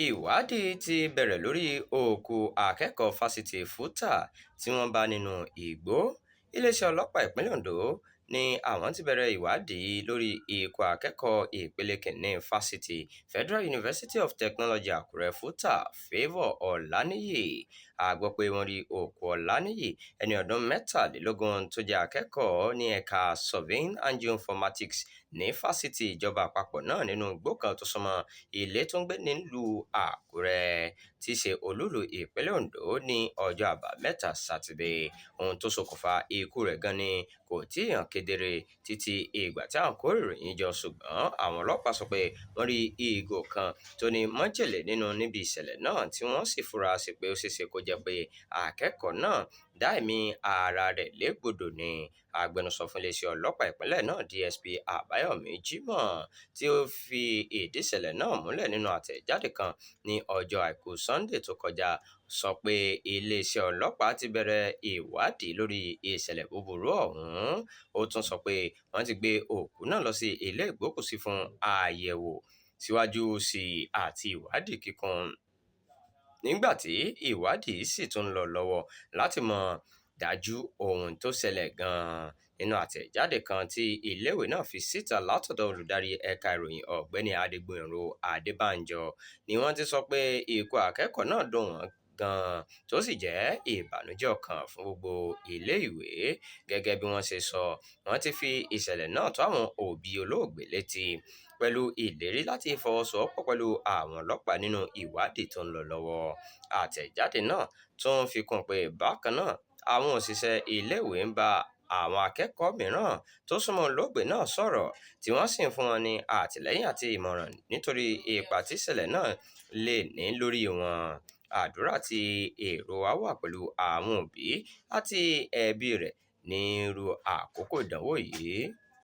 Ìwádìí ti bẹ̀rẹ̀ lórí òkú akẹ́kọ̀ọ́ fásitì FUTA tí wọ́n bá nínú igbó. Iléeṣẹ́ ọlọ́pàá ìpínlẹ̀ Ondo ní àwọn ti bẹ̀rẹ̀ ìwádìí lórí ikú akẹ́kọ̀ọ́ ìpele kìíní fásitì Federal University of Technology Àkúrẹ́ FUTA Favour Ọláníyì. A gbọ́ pé wọ́n rí òkú Ọláníyì ẹni ọdún mẹ́tàlélógún tó jẹ́ akẹ́kọ̀ọ́ ní ẹ̀ka Surveying and Geoinformatics ní fásitì ìjọba àpapọ̀ náà nínú igbó kan tó súnmọ́ ilé tó ń gbé nílùú Àkúrẹ́ tí í ṣe olúùlú ìpínlẹ̀ Ondo ní ọjọ́ àbámẹ́ta sátidé. Ohun tó ṣokùnfà ikú rẹ̀ gan ni kò tí ì hàn kedere títí ìgbà tí à ń kó ìròyìn jọ, ṣùgbọ́n àwọn ọlọ́pàá sọ pé wọ́n rí ìgò kan tó ní májèlé nínú níbi ìṣẹ̀lẹ̀ náà tí wọ́n sì fura sí pé ó ṣeéṣe kó jẹ́ pé akẹ́kọ̀ọ́ náà dá ẹ̀mí ara rẹ̀ légbodò ni. Agbẹnusọ fún iléeṣẹ́ ọlọ́pàá ìpínlẹ̀ náà DSP Àbáyọ̀mí Jímọ̀ tí ó fi ìdí ìṣẹ̀lẹ̀ náà múlẹ̀ nínú àtẹ̀jáde kan ní ọjọ́ àìkú Sunday tó kọjá sọ pé iléeṣẹ́ ọlọ́pàá ti bẹ̀rẹ̀ ìwádìí lórí ìṣẹ̀lẹ̀ búburú ọ̀hún. Ó tún sọ pé wọ́n ti gbé òkú náà lọ sí ilé ìgbókùúsí fún àyẹ̀wò síwájú sí àti ìwádìí kíkún. Nígbà tí ìwádìí sì tún ń lọ lọ́wọ́ láti mọ̀ dájú ohun tó ṣẹlẹ̀ gan-an. Nínú àtẹ̀jáde kan tí iléèwé náà fi síta látọ̀dọ̀ olùdarí ẹ̀ka ìròyìn ọ̀gbẹ́ni Adégbóyènrò Adébánjọ ni wọ́n ti sọ pé ikú akẹ́kọ̀ọ́ náà dùn wọ́n gan-an tó sì jẹ́ ìbànújẹ́ ọkàn fún gbogbo iléèwé. Gẹ́gẹ́ bí wọ́n ṣe sọ, wọ́n ti fi ìṣẹ̀lẹ̀ náà tó àwọn òbí olóògbé létí pẹ̀lú ìlérí láti fọwọ́sowọ́pọ̀ pẹ̀lú àwọn ọlọ́pàá nínú ìwádìí tó ń lọ lọ́wọ́. Àtẹ̀jáde náà tún fi kún pé bákan náà àwọn òṣìṣẹ́ iléèwé ń bá àwọn akẹ́kọ̀ọ́ mìíràn tó súnmọ́ olóògbé náà sọ̀rọ̀ tí wọ́n sì ń fún wọn ní àtìlẹ́yìn àti ìmọ̀ràn nítorí ipa tí ìṣẹ̀lẹ̀ náà lè ní lórí wọn. Àdúrà tí èrò wa wà pẹ̀lú àwọn òbí àti ẹbí rẹ̀ ní irú àkókò ìdánwò yìí.